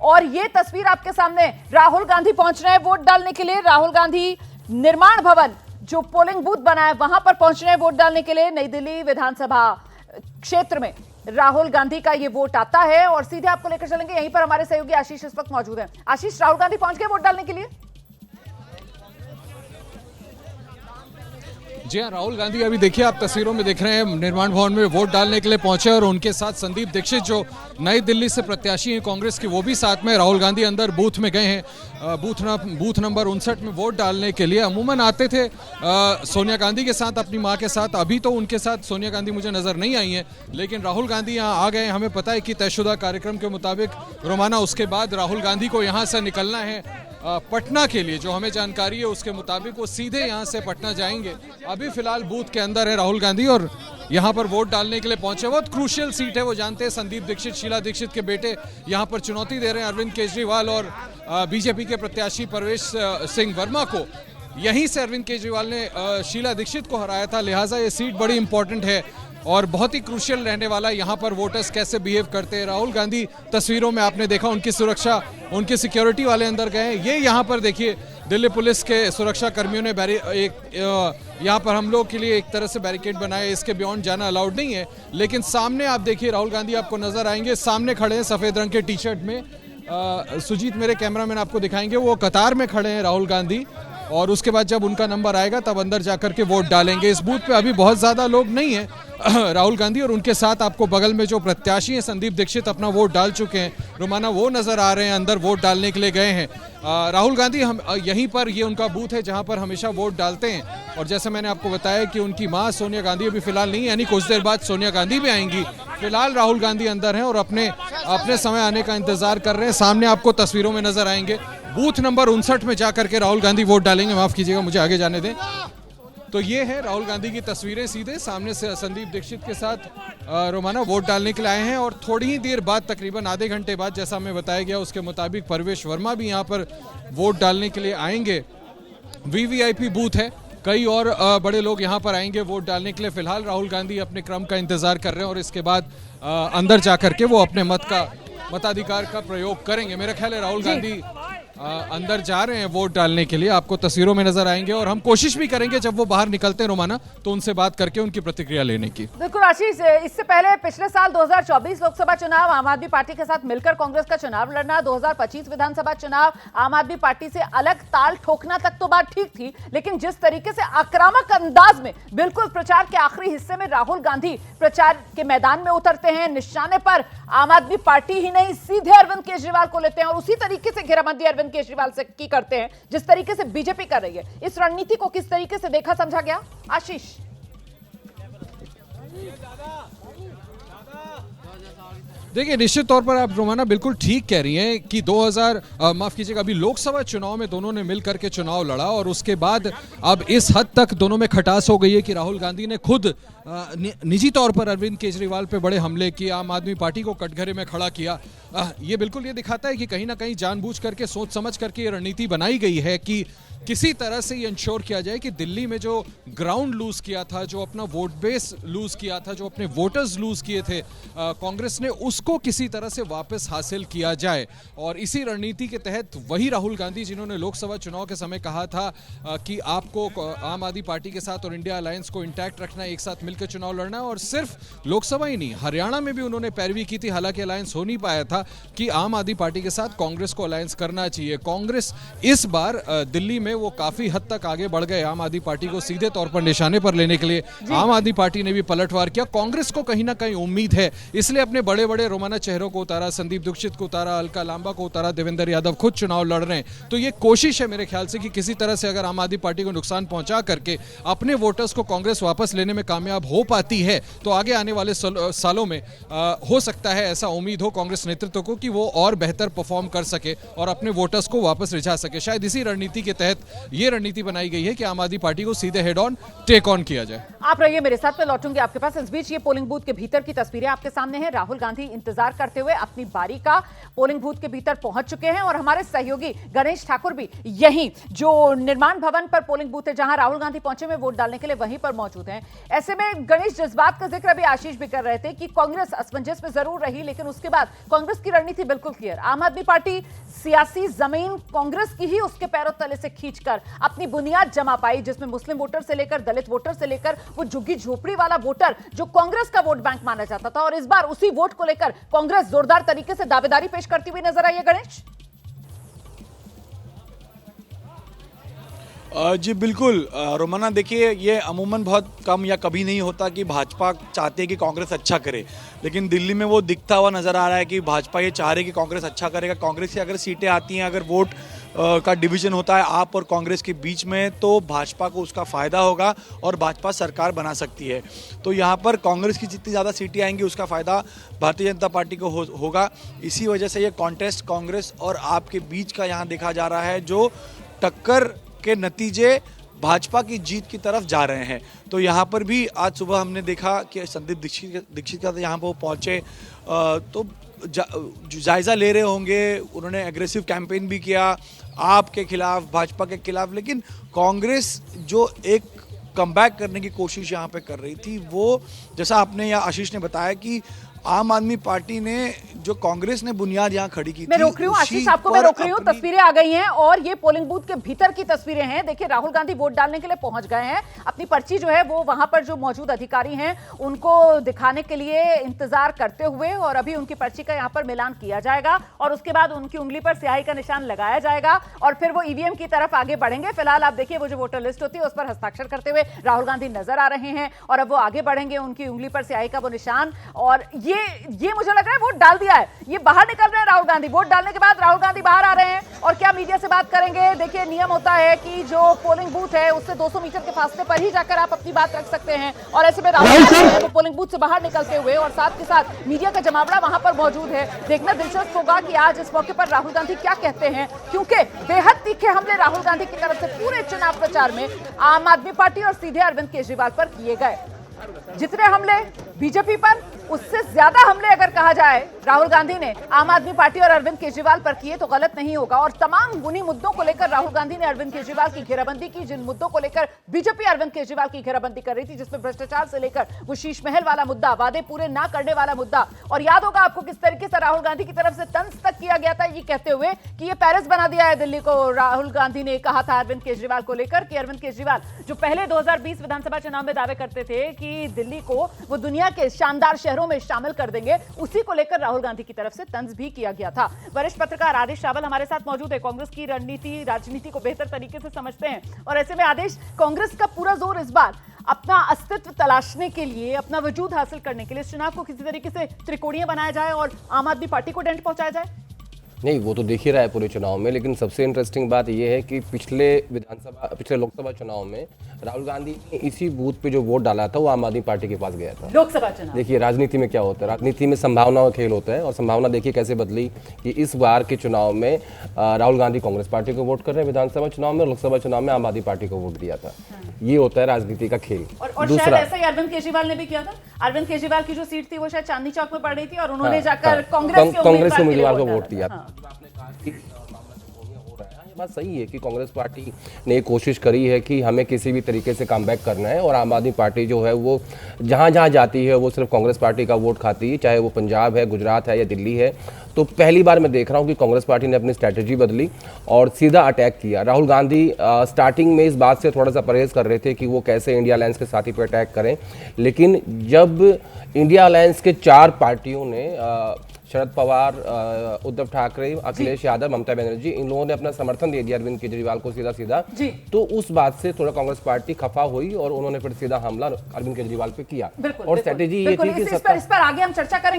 और ये तस्वीर आपके सामने, राहुल गांधी पहुंच रहे हैं वोट डालने के लिए। राहुल गांधी निर्माण भवन जो पोलिंग बूथ बना है वहां पर पहुंच रहे हैं वोट डालने के लिए। नई दिल्ली विधानसभा क्षेत्र में राहुल गांधी का ये वोट आता है और सीधे आपको लेकर चलेंगे। यहीं पर हमारे सहयोगी आशीष इस वक्त मौजूद हैं। आशीष, राहुल गांधी पहुंच गए वोट डालने के लिए? जी हाँ, राहुल गांधी अभी देखिए आप तस्वीरों में देख रहे हैं निर्माण भवन में वोट डालने के लिए पहुंचे और उनके साथ संदीप दीक्षित जो नई दिल्ली से प्रत्याशी हैं कांग्रेस की, वो भी साथ में। राहुल गांधी अंदर बूथ में गए हैं, बूथ नंबर 59 में वोट डालने के लिए। अमूमन आते थे सोनिया गांधी के साथ, अपनी मां के साथ। अभी तो उनके साथ सोनिया गांधी मुझे नजर नहीं आई हैं, लेकिन राहुल गांधी यहाँ आ गए। हमें पता है कि तयशुदा कार्यक्रम के मुताबिक रोमाना उसके बाद राहुल गांधी को यहाँ से निकलना है पटना के लिए। जो हमें जानकारी है उसके मुताबिक वो सीधे यहाँ से पटना जाएंगे। अभी फिलहाल बूथ के अंदर है राहुल गांधी और यहाँ पर वोट डालने के लिए पहुंचे। बहुत क्रूशियल सीट है, वो जानते हैं। संदीप दीक्षित, शीला दीक्षित के बेटे यहाँ पर चुनौती दे रहे हैं अरविंद केजरीवाल और बीजेपी के प्रत्याशी परवेश सिंह वर्मा को। यहीं से अरविंद केजरीवाल ने शीला दीक्षित को हराया था, लिहाजा ये सीट बड़ी इंपॉर्टेंट है और बहुत ही क्रूशियल रहने वाला है यहाँ पर वोटर्स कैसे बिहेव करते हैं। राहुल गांधी तस्वीरों में आपने देखा, उनकी सुरक्षा, उनके सिक्योरिटी वाले अंदर गए। ये यहाँ पर देखिए दिल्ली पुलिस के सुरक्षा कर्मियों ने यहाँ पर हम लोग के लिए एक तरह से बैरिकेड बनाए। इसके बियॉन्ड जाना अलाउड नहीं है। लेकिन सामने आप देखिए राहुल गांधी आपको नजर आएंगे, सामने खड़े हैं सफेद रंग के टी शर्ट में। सुजीत मेरे कैमरामैन आपको दिखाएंगे, वो कतार में खड़े हैं राहुल गांधी। और उसके बाद जब उनका नंबर आएगा तब अंदर जाकर के वोट डालेंगे। इस बूथ पे अभी बहुत ज्यादा लोग नहीं है। राहुल गांधी और उनके साथ आपको बगल में जो प्रत्याशी हैं संदीप दीक्षित अपना वोट डाल चुके हैं। रोमाना वो नजर आ रहे हैं, अंदर वोट डालने के लिए गए हैं। राहुल गांधी हम यहीं पर, ये उनका बूथ है जहां पर हमेशा वोट डालते हैं। और जैसे मैंने आपको बताया कि उनकी मां सोनिया गांधी अभी फिलहाल नहीं है, यानी कुछ देर बाद सोनिया गांधी भी आएंगी। फिलहाल राहुल गांधी अंदर हैं और अपने समय आने का इंतजार कर रहे हैं। सामने आपको तस्वीरों में नजर आएंगे बूथ नंबर 59 में जाकर के राहुल गांधी वोट डालेंगे। माफ कीजिएगा, मुझे आगे जाने दें। तो ये है राहुल गांधी की तस्वीरें, सीधे सामने से संदीप दीक्षित के साथ रोमाना वोट डालने के लिए आए हैं। और थोड़ी ही देर बाद, तकरीबन आधे घंटे बाद, जैसा हमें बताया गया उसके मुताबिक परवेश वर्मा भी यहाँ पर वोट डालने के लिए आएंगे। वीवीआईपी बूथ है, कई और बड़े लोग यहाँ पर आएंगे वोट डालने के लिए। फिलहाल राहुल गांधी अपने क्रम का इंतजार कर रहे हैं और इसके बाद अंदर जाकर के वो अपने मताधिकार का प्रयोग करेंगे। मेरा ख्याल है राहुल गांधी अंदर जा रहे हैं वोट डालने के लिए, आपको तस्वीरों में नजर आएंगे। और हम कोशिश भी करेंगे जब वो बाहर निकलते हैं रोमाना तो उनसे बात करके उनकी प्रतिक्रिया लेने की। बिल्कुल आशीष, इससे पहले पिछले साल 2024 लोकसभा चुनाव आम आदमी पार्टी के साथ मिलकर कांग्रेस का चुनाव लड़ना, 2025 विधानसभा चुनाव आम आदमी पार्टी से अलग ताल ठोकना तक तो बात ठीक थी, लेकिन जिस तरीके से आक्रामक अंदाज में बिल्कुल प्रचार के आखिरी हिस्से में राहुल गांधी प्रचार के मैदान में उतरते हैं, निशाने पर आम आदमी पार्टी ही नहीं सीधे अरविंद केजरीवाल को लेते हैं और उसी तरीके से घेराबंदी अरविंद केजरीवाल से की करते हैं जिस तरीके से बीजेपी कर रही है। इस रणनीति को किस तरीके से देखा समझा गया आशीष? देखिए, निश्चित तौर पर आप रोमाना बिल्कुल ठीक कह रही हैं कि माफ कीजिएगा, अभी लोकसभा चुनाव में दोनों ने मिलकर के चुनाव लड़ा और उसके बाद अब इस हद तक दोनों में खटास हो गई है कि राहुल गांधी ने खुद निजी तौर पर अरविंद केजरीवाल पे बड़े हमले किए, आम आदमी पार्टी को कटघरे में खड़ा किया। ये बिल्कुल ये दिखाता है कि कहीं ना कहीं जानबूझ करके, सोच समझ करके ये रणनीति बनाई गई है कि किसी तरह से ये इंश्योर किया जाए कि दिल्ली में जो ग्राउंड लूज किया था, जो अपना वोट बेस लूज किया था, जो अपने वोटर्स लूज किए थे कांग्रेस ने, उसको किसी तरह से वापस हासिल किया जाए। और इसी रणनीति के तहत वही राहुल गांधी जिन्होंने लोकसभा चुनाव के समय कहा था कि आपको आम आदमी पार्टी के साथ और इंडिया अलायंस को इंटैक्ट रखना, एक साथ मिलकर चुनाव लड़ना। और सिर्फ लोकसभा ही नहीं, हरियाणा में भी उन्होंने पैरवी की थी, हालांकि अलायंस हो नहीं पाया था, कि आम आदमी पार्टी के साथ कांग्रेस को अलायंस करना चाहिए। कांग्रेस इस बार दिल्ली में वो काफी हद तक आगे बढ़ गए आम आदमी पार्टी को सीधे तौर पर निशाने पर लेने के लिए। आम आदमी पार्टी ने भी पलटवार किया। कांग्रेस को कहीं ना कहीं उम्मीद है, इसलिए अपने बड़े बड़े रोमाना चेहरों को उतारा, संदीप दीक्षित को उतारा, अलका लांबा को उतारा, देवेंद्र यादव खुद चुनाव लड़ रहे हैं। तो ये कोशिश है मेरे ख्याल से कि किसी तरह से अगर आम आदमी पार्टी को नुकसान पहुंचा करके अपने वोटर्स को कांग्रेस वापस लेने में कामयाब हो पाती है तो आगे आने वाले सालों में हो सकता है, ऐसा उम्मीद हो कांग्रेस नेतृत्व को, कि वो और बेहतर परफॉर्म कर सके और अपने वोटर्स को वापस रिझा सके। शायद इसी रणनीति के तहत ये रणनीति बनाई गई है कि आम आदमी पार्टी को सीधे हेड ऑन टेक ऑन किया जाए। आप रहिए मेरे साथ, मैं लौटूंगी आपके पास। इस बीच ये पोलिंग बूथ के भीतर की तस्वीरें आपके सामने हैं। राहुल गांधी इंतजार करते हुए अपनी बारी का पोलिंग बूथ के भीतर पहुंच चुके हैं और हमारे सहयोगी गणेश ठाकुर भी यहीं जो निर्माण भवन पर पोलिंग बूथ है जहां राहुल गांधी पहुंचे में वोट डालने के लिए वहीं पर मौजूद हैं। ऐसे में गणेश, जज्बात का जिक्र अभी आशीष भी कर रहे थे कि कांग्रेस असमंजस में जरूर रही, लेकिन उसके बाद कांग्रेस की रणनीति बिल्कुल क्लियर। आम आदमी पार्टी सियासी जमीन कांग्रेस की ही उसके पैरों तले से खींचकर अपनी बुनियाद जमा पाई, जिसमें मुस्लिम वोटर से लेकर दलित वोटर से लेकर वो झुग्गी झोपड़ी वाला वोटर जो कांग्रेस का वोट बैंक माना जाता था। और इस बार उसी वोट को लेकर कांग्रेस जोरदार तरीके से दावेदारी पेश करती हुई नजर आई है। गणेश जी बिल्कुल रोमाना, देखिए ये अमूमन बहुत कम या कभी नहीं होता कि भाजपा चाहते है कि कांग्रेस अच्छा करे, लेकिन दिल्ली में वो दिखता हुआ नज़र आ रहा है कि भाजपा ये चाह रही है कि कांग्रेस अच्छा करेगा। कांग्रेस की अगर सीटें आती हैं, अगर वोट का डिवीजन होता है आप और कांग्रेस के बीच में, तो भाजपा को उसका फ़ायदा होगा और भाजपा सरकार बना सकती है। तो यहाँ पर कांग्रेस की जितनी ज़्यादा सीटें आएंगी उसका फ़ायदा भारतीय जनता पार्टी को होगा। इसी वजह से ये कॉन्टेस्ट कांग्रेस और आप के बीच का यहाँ देखा जा रहा है, जो टक्कर के नतीजे भाजपा की जीत की तरफ जा रहे हैं। तो यहाँ पर भी आज सुबह हमने देखा कि संदीप दीक्षित का यहाँ पर वो पहुँचे तो जायज़ा ले रहे होंगे। उन्होंने एग्रेसिव कैंपेन भी किया आपके खिलाफ, भाजपा के खिलाफ, लेकिन कांग्रेस जो एक कमबैक करने की कोशिश यहाँ पे कर रही थी, वो जैसा आपने या आशीष ने बताया कि आम आदमी पार्टी ने जो कांग्रेस ने बुनियाद यहाँ खड़ी की थी। मैं रोक रही हूँ आशीष, आपको मैं रोक रही हूँ। तस्वीरें आ गई हैं और ये पोलिंग बूथ के भीतर की तस्वीरें हैं। देखिए राहुल गांधी वोट डालने के लिए पहुंच गए हैं। अपनी पर्ची जो है वो वहां पर जो मौजूद अधिकारी हैं उनको दिखाने के लिए इंतजार करते हुए, और अभी उनकी पर्ची का यहाँ पर मिलान किया जाएगा और उसके बाद उनकी उंगली पर स्याही का निशान लगाया जाएगा और फिर वो ईवीएम की तरफ आगे बढ़ेंगे। फिलहाल आप देखिए वो जो वोटर लिस्ट होती है उस पर हस्ताक्षर करते हुए राहुल गांधी नजर आ रहे हैं और अब वो आगे बढ़ेंगे, उनकी उंगली पर स्याही का वो निशान, और ये मुझे लग रहा है वोट डाल दिया है। ये बाहर निकल रहे हैं राहुल गांधी। वोट डालने के बाद राहुल गांधी बाहर आ रहे हैं और क्या मीडिया से बात करेंगे। देखिए नियम होता है कि जो पोलिंग बूथ है उससे 200 मीटर के फासले पर ही जाकर आप अपनी बात रख सकते हैं, और ऐसे में राहुल गांधी वो पोलिंग बूथ से बाहर निकलते हुए और साथ के साथ मीडिया का जमावड़ा वहां पर मौजूद है। देखना दिलचस्प होगा कि आज इस मौके पर राहुल गांधी क्या कहते हैं, क्योंकि बेहद तीखे हमले राहुल गांधी की तरफ से पूरे चुनाव प्रचार में आम आदमी पार्टी और सीधे अरविंद केजरीवाल पर किए गए। जितने हमले बीजेपी पर, उससे ज्यादा हमले अगर कहा जाए राहुल गांधी ने आम आदमी पार्टी और अरविंद केजरीवाल पर किए तो गलत नहीं होगा। और तमाम उन्हीं मुद्दों को लेकर राहुल गांधी ने अरविंद केजरीवाल की घेराबंदी की, जिन मुद्दों को लेकर बीजेपी अरविंद केजरीवाल की घेराबंदी कर रही थी, जिसमें भ्रष्टाचार से लेकर वो शीश महल वाला मुद्दा, वादे पूरे ना करने वाला मुद्दा, और याद होगा आपको किस तरीके से राहुल गांधी की तरफ से तंज तक किया गया था, ये कहते हुए कि ये पेरिस बना दिया है दिल्ली को। राहुल गांधी ने कहा था अरविंद केजरीवाल को लेकर कि अरविंद केजरीवाल जो पहले 2020 विधानसभा चुनाव में दावे करते थे कि दिल्ली को वो दुनिया के शानदार शहरों में शामिल कर देंगे, उसी को लेकर राहुल गांधी की तरफ से तंज भी किया गया था। वरिष्ठ पत्रकार आदेश रावल हमारे साथ मौजूद है, कांग्रेस की रणनीति राजनीति को बेहतर तरीके से समझते हैं, और ऐसे में आदेश, कांग्रेस का पूरा जोर इस बार अपना अस्तित्व तलाशने के लिए, अपना वजूद हासिल करने के लिए इस चुनाव को किसी तरीके से त्रिकोणीय बनाया जाए और आम आदमी पार्टी को डेंट पहुंचाया जाए। नहीं, वो तो देख ही रहा है पूरे चुनाव में, लेकिन सबसे इंटरेस्टिंग बात यह है कि पिछले लोकसभा चुनाव में राहुल गांधी ने इसी बूथ पे जो वोट डाला था वो आम आदमी पार्टी के पास गया था। लोकसभा चुनाव, देखिए राजनीति में क्या होता है, राजनीति में संभावनाओं का खेल होता है, और संभावना देखिए कैसे बदली कि इस बार के चुनाव में राहुल गांधी कांग्रेस पार्टी को वोट कर रहे हैं विधानसभा चुनाव में, लोकसभा चुनाव में आम आदमी पार्टी को वोट दिया था। ये होता है राजनीति का खेल। और शायद ऐसा ही अरविंद केजरीवाल ने भी किया था। अरविंद केजरीवाल की जो सीट थी वो शायद चांदनी चौक में पड़ रही थी और उन्होंने जाकर कांग्रेस के उम्मीदवार को वोट दिया था। बात सही है कि कांग्रेस पार्टी ने कोशिश करी है कि हमें किसी भी तरीके से कमबैक करना है, और आम आदमी पार्टी जो है वो जहाँ जहाँ जाती है वो सिर्फ कांग्रेस पार्टी का वोट खाती है, चाहे वो पंजाब है, गुजरात है या दिल्ली है। तो पहली बार मैं देख रहा हूँ कि कांग्रेस पार्टी ने अपनी स्ट्रैटेजी बदली और सीधा अटैक किया। राहुल गांधी स्टार्टिंग में इस बात से थोड़ा सा परहेज कर रहे थे कि वो कैसे इंडिया अलायंस के साथी पर अटैक करें, लेकिन जब इंडिया अलायंस के 4 पार्टियों ने शरद पवार, उद्धव ठाकरे, अखिलेश यादव, ममता बनर्जी, इन लोगों ने अपना समर्थन दे दिया अरविंद केजरीवाल को सीधा, तो उस बात से थोड़ा कांग्रेस पार्टी खफा हुई और उन्होंने फिर सीधा हमला अरविंद केजरीवाल पे किया। और स्ट्रेटेजी ये थी कि इस पर आगे हम चर्चा करेंगे।